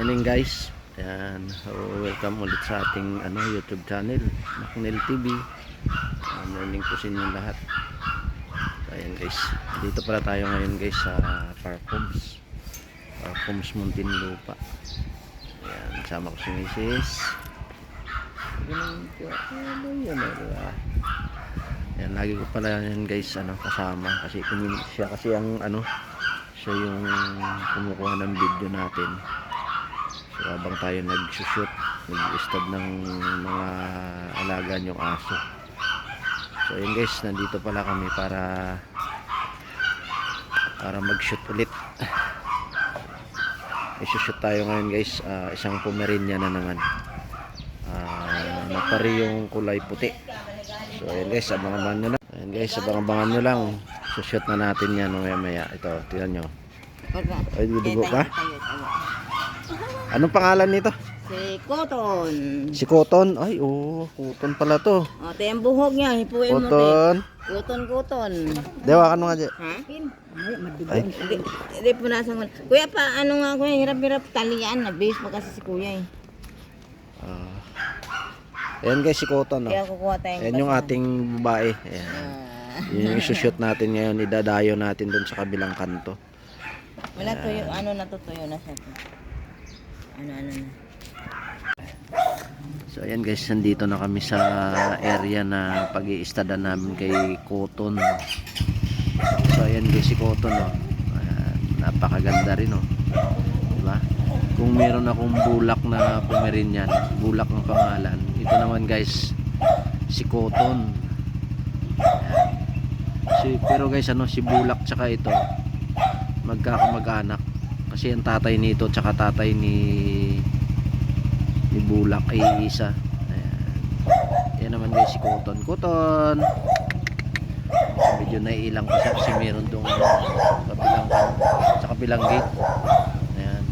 Morning guys. Ayan, so welcome ulit sa ating YouTube channel, Macnel TV. Morning po sa inyo lahat. So, ayan guys, dito pala tayo ngayon guys sa Parkhomes Muntinlupa. Ayan, kasama ko si Mrs. Ayan, lagi ko pala yan guys kasama kasi siya kasi ang siya yung kumukuha ng video natin. So habang tayo nag-shoot, nag-stud ng mga alaga niyong aso. So ayun guys, nandito pala kami para mag-shoot ulit. I-shoot tayo ngayon guys, isang Pomeranian na naman. Napari yung kulay puti. So ayun guys, abangan nyo lang. Ayun guys, abangan nyo lang. Shoot na natin yan maya. Ito, tingnan nyo. Ay, dudugo pa? Anong pangalan nito? Si Cotton. Si Cotton? Ay, Cotton pala to. O, ito yung buhok niya. Hipuin mo, Cotton. Cotton. Dewa ka nga dyan. Ha? Ay. Hindi po nasa mo. Kuya pa, kuya, hirap-hirap talian. Nabis pa kasi si kuya eh. Ayan guys, si Cotton. Kaya kukuha tayong Ayan yung ating babae. Ayan. Yun yung isushoot natin ngayon. Idadayo natin dun sa kabilang kanto. Wala tuyo, natutuyo na siya. Na. So ayan guys, nandito na kami sa area na pag-i-stadan namin kay Cotton. So ayan guys, si Cotton napakaganda rin diba? Kung meron akong bulak na Pomeranian, bulak ng pangalan, ito naman guys, si Cotton. Pero guys si bulak tsaka ito magkakamag-anak kasi ang tatay nito tsaka tatay ni bulak ay isa. Ayan naman guys si Cotton medyo naiilang pa siya kasi meron doon sa kabilang gate. Ayan,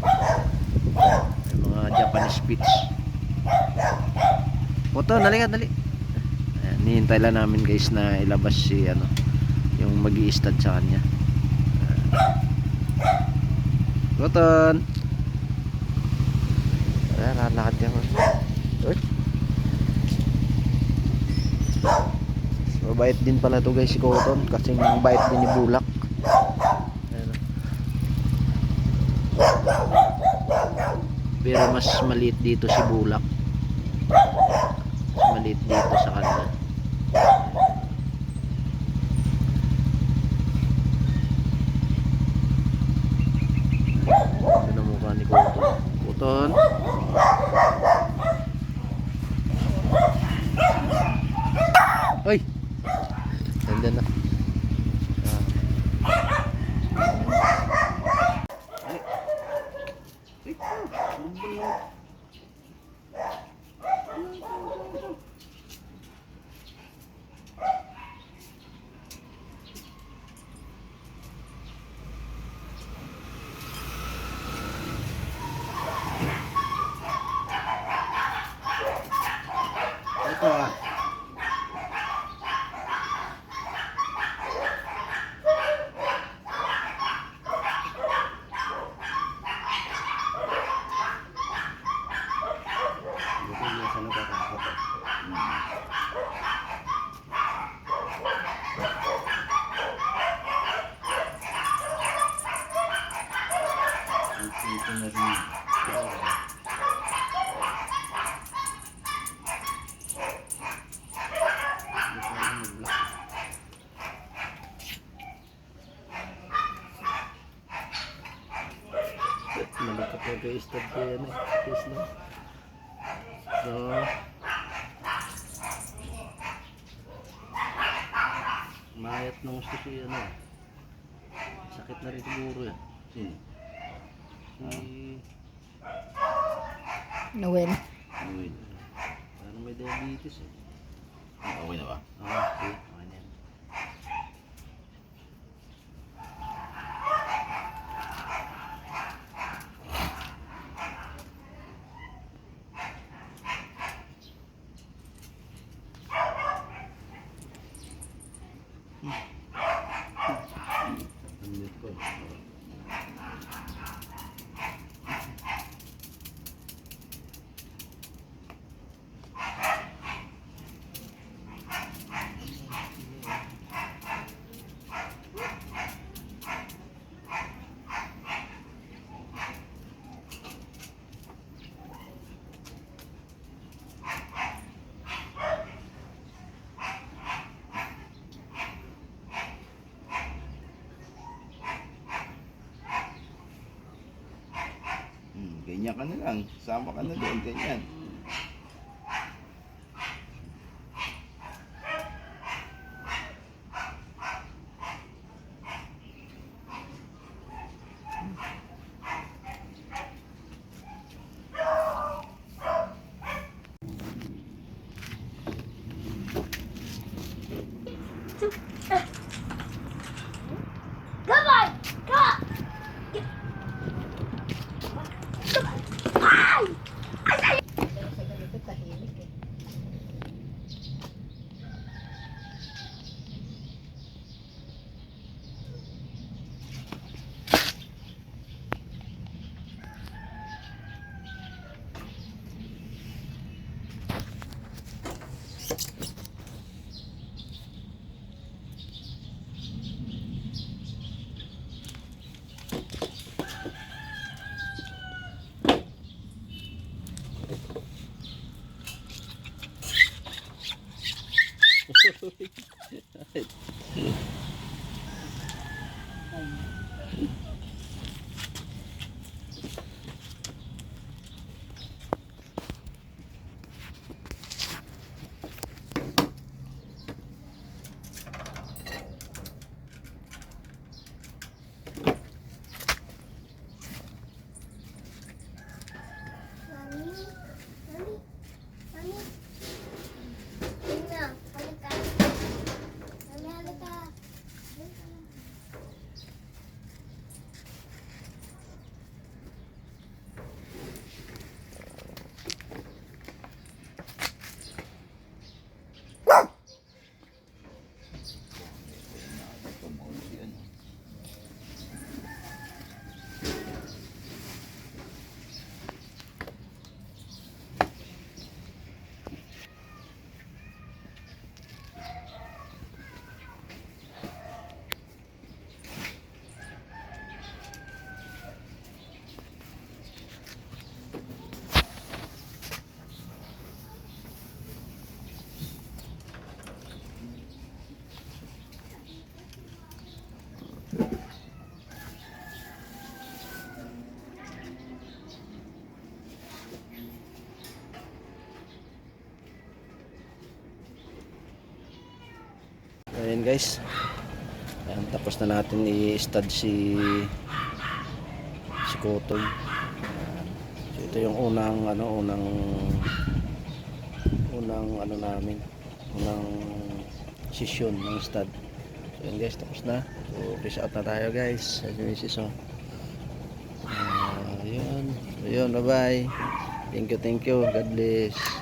yung mga Japanese Spitz. Cotton, dali. Ayan, nihintay lang namin guys na ilabas si yung mag-i-stud sa kanya. Cotton. Ayan, lalakad yan. Mabait din pala to guys si Cotton kasi bait din ni bulak. Ayan. Pero mas maliit dito si bulak. Mas maliit dito sa kanya. Ano na mukha ni Cotton? Ay! Nandun na. Ito na rin. Malakap na kayo stud ko yan So mayat ng gusto siya sakit na rin siguro yan. Sino? Noel. Parang may diabetes Okay na ba? Okay na yan. Ganyan ka na lang. Sama ka na doon. Ganyan. Ayan guys. Ayan, tapos na natin i-stud si Kotoy. Ayan. So ito yung unang namin. Unang session ng stud. So ayan guys, tapos na. So peace out na tayo guys. Ayan yung misis, oh. Ayun. Ayun, bye-bye. Thank you. God bless.